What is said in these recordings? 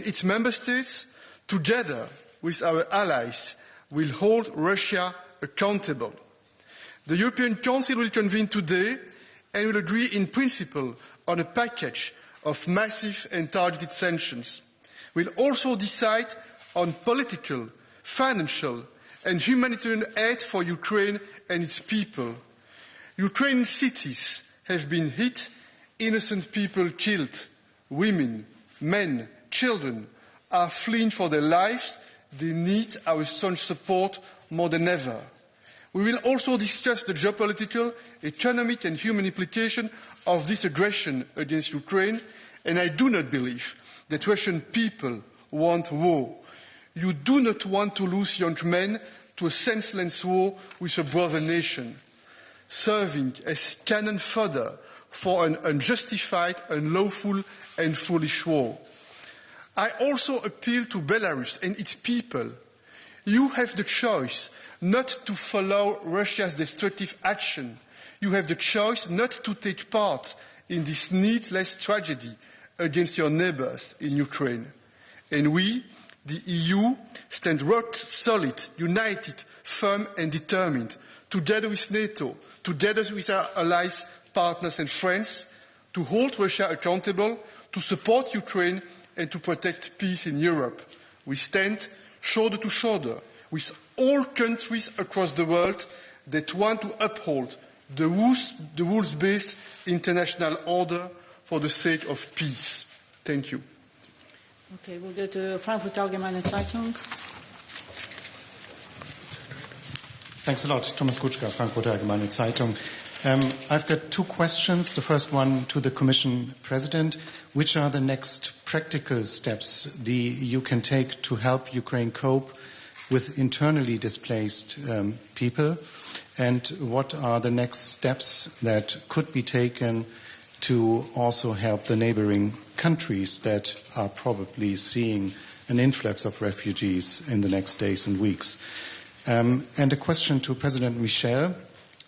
Its member states, together with our allies, will hold Russia accountable. The European Council will convene today and will agree in principle on a package of massive and targeted sanctions. We'll also decide on political, financial and humanitarian aid for Ukraine and its people. Ukrainian cities have been hit, innocent people killed, women, men, children are fleeing for their lives. They need our strong support more than ever. We will also discuss the geopolitical, economic and human implications of this aggression against Ukraine, and I do not believe that Russian people want war. You do not want to lose young men to a senseless war with a brother nation, serving as cannon fodder for an unjustified, unlawful and foolish war. I also appeal to Belarus and its people. You have the choice not to follow Russia's destructive action. You have the choice not to take part in this needless tragedy against your neighbours in Ukraine. And we, the EU, stand rock solid, united, firm and determined, together with NATO, together with our allies, partners and friends, to hold Russia accountable, to support Ukraine and to protect peace in Europe. We stand shoulder to shoulder with all countries across the world that want to uphold the rules-based international order for the sake of peace. Thank you. Okay, we'll go to Frankfurt Allgemeine Zeitung. Thanks a lot. Thomas Kutschka, Frankfurt Allgemeine Zeitung. I've got two questions. The first one to the Commission President. Which are the next practical steps the EU can take to help Ukraine cope with internally displaced people? And what are the next steps that could be taken to also help the neighboring countries that are probably seeing an influx of refugees in the next days and weeks? And a question to President Michel.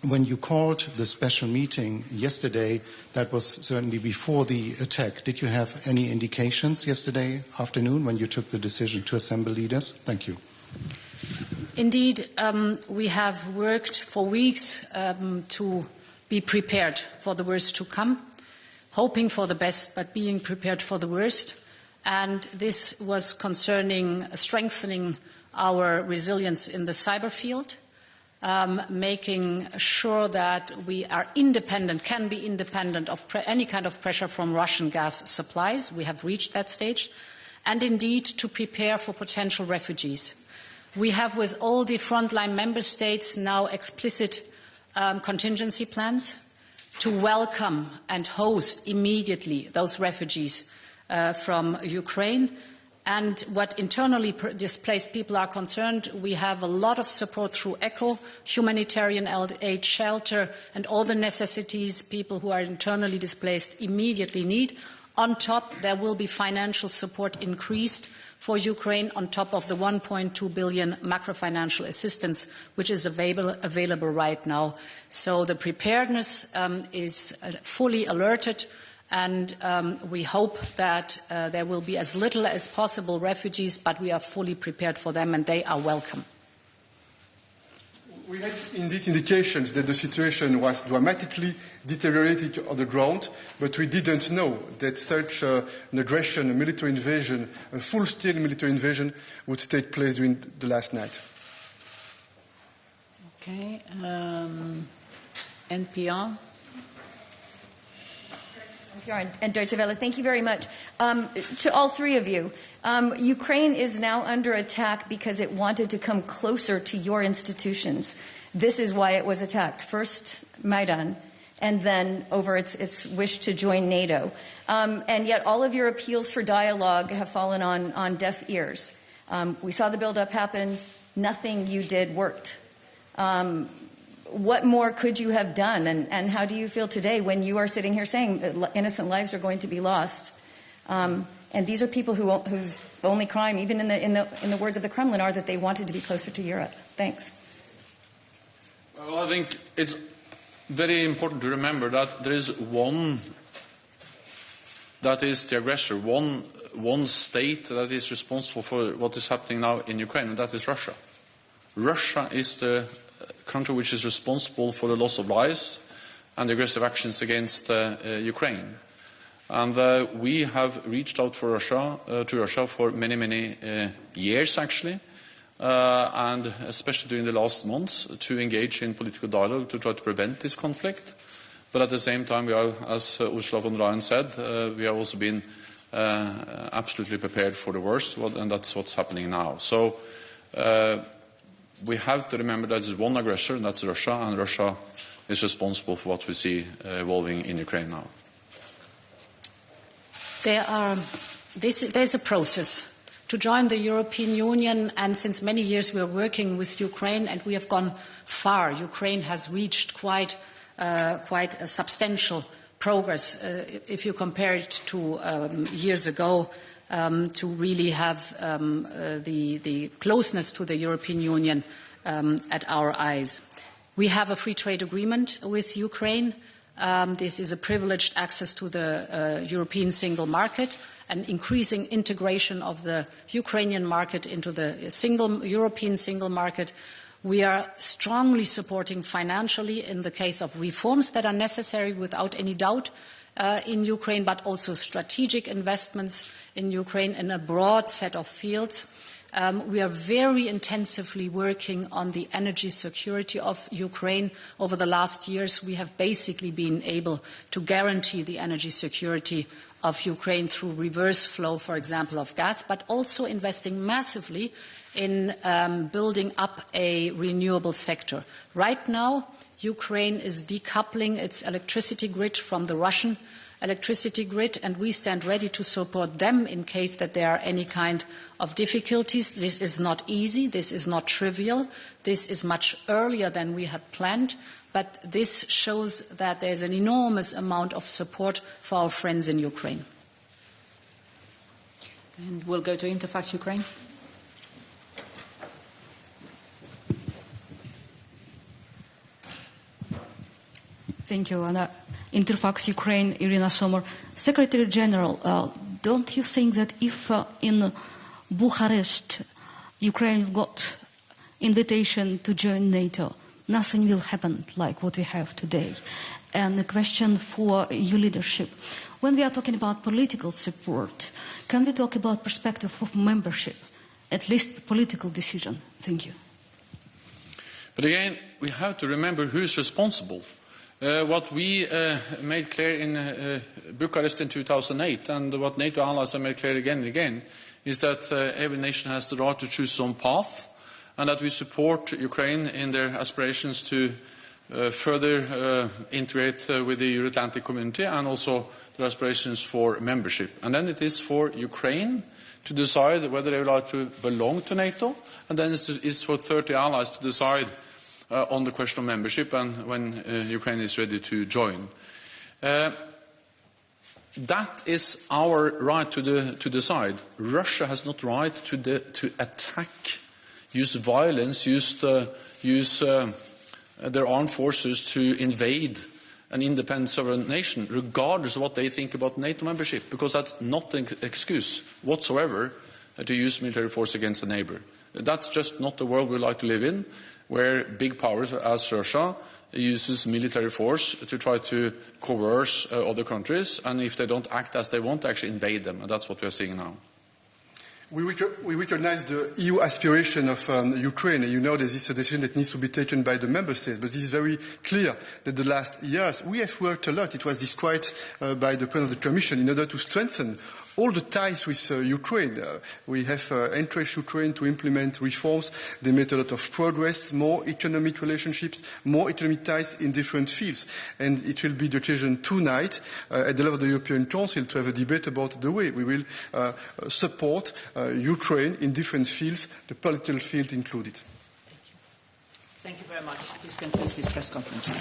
When you called the special meeting yesterday, that was certainly before the attack. Did you have any indications yesterday afternoon when you took the decision to assemble leaders? Thank you. Indeed, we have worked for weeks to be prepared for the worst to come, hoping for the best, but being prepared for the worst. And this was concerning strengthening our resilience in the cyber field, making sure that we are independent, can be independent of any kind of pressure from Russian gas supplies. We have reached that stage. And indeed, to prepare for potential refugees. We have, with all the frontline member states, now explicit contingency plans to welcome and host immediately those refugees from Ukraine. And what internally displaced people are concerned, we have a lot of support through ECHO, humanitarian aid, shelter, and all the necessities people who are internally displaced immediately need. On top, there will be financial support increased for Ukraine on top of the 1.2 billion macro-financial assistance, which is available right now. So the preparedness is fully alerted. And we hope that there will be as little as possible refugees, but we are fully prepared for them and they are welcome. We had indeed indications that the situation was dramatically deteriorating on the ground, but we didn't know that such an aggression, a military invasion, a full-scale military invasion would take place during the last night. Okay. NPR. And Deutsche Welle, thank you very much. To all three of you, Ukraine is now under attack because it wanted to come closer to your institutions. This is why it was attacked. First Maidan, and then over its wish to join NATO. And yet all of your appeals for dialogue have fallen on deaf ears. We saw the buildup happen. Nothing you did worked. What more could you have done? And how do you feel today when you are sitting here saying that innocent lives are going to be lost? And these are people whose only crime, even in the words of the Kremlin, are that they wanted to be closer to Europe. Thanks. Well, I think it's very important to remember that there is one that is the aggressor, one one state that is responsible for what is happening now in Ukraine, and that is Russia. Russia is the country which is responsible for the loss of lives and the aggressive actions against Ukraine. And we have reached out to Russia for many, many years, actually, and especially during the last months, to engage in political dialogue to try to prevent this conflict. But at the same time, we are, as Ursula von der Leyen said, we have also been absolutely prepared for the worst, and that's what's happening now. So we have to remember that there's one aggressor, and that's Russia, and Russia is responsible for what we see evolving in Ukraine now. There's a process to join the European Union, and since many years we are working with Ukraine, and we have gone far. Ukraine has reached quite a substantial progress if you compare it to years ago, to really have the closeness to the European Union at our eyes. We have a free trade agreement with Ukraine. This is a privileged access to the European single market, and increasing integration of the Ukrainian market into the European single market. We are strongly supporting financially in the case of reforms that are necessary without any doubt in Ukraine, but also strategic investments in Ukraine in a broad set of fields. We are very intensively working on the energy security of Ukraine. Over the last years, we have basically been able to guarantee the energy security of Ukraine through reverse flow, for example, of gas, but also investing massively in building up a renewable sector. Right now, Ukraine is decoupling its electricity grid from the Russian electricity grid, and we stand ready to support them in case that there are any kind of difficulties. This is not easy. This is not trivial. This is much earlier than we had planned, but this shows that there's an enormous amount of support for our friends in Ukraine. And we'll go to Interfax Ukraine. Thank you, Anna. Interfax Ukraine, Irina Sommer. Secretary General, don't you think that if in Bucharest Ukraine got invitation to join NATO, nothing will happen like what we have today? And a question for your leadership. When we are talking about political support, can we talk about perspective of membership, at least political decision? Thank you. But again, we have to remember who is responsible. What we made clear in Bucharest in 2008, and what NATO allies have made clear again and again, is that every nation has the right to choose its own path, and that we support Ukraine in their aspirations to further integrate with the Euro-Atlantic community, and also their aspirations for membership. And then it is for Ukraine to decide whether they would like to belong to NATO, and then it is for 30 allies to decide on the question of membership and when Ukraine is ready to join. That is our right to decide. Russia has not right to attack, use violence, use their armed forces to invade an independent sovereign nation, regardless of what they think about NATO membership, because that's not an excuse whatsoever to use military force against a neighbor. That's just not the world we like to live in, where big powers as Russia uses military force to try to coerce other countries, and if they don't act as they want, actually invade them. And that's what we are seeing now. We recognize the EU aspiration of Ukraine. You know this is a decision that needs to be taken by the member states, but it is very clear that the last years we have worked a lot. It was described by the President of the Commission in order to strengthen all the ties with Ukraine. We have encouraged Ukraine to implement reforms. They made a lot of progress, more economic relationships, more economic ties in different fields. And it will be the occasion tonight at the level of the European Council to have a debate about the way we will support Ukraine in different fields, the political field included. Thank you very much. This concludes this press conference.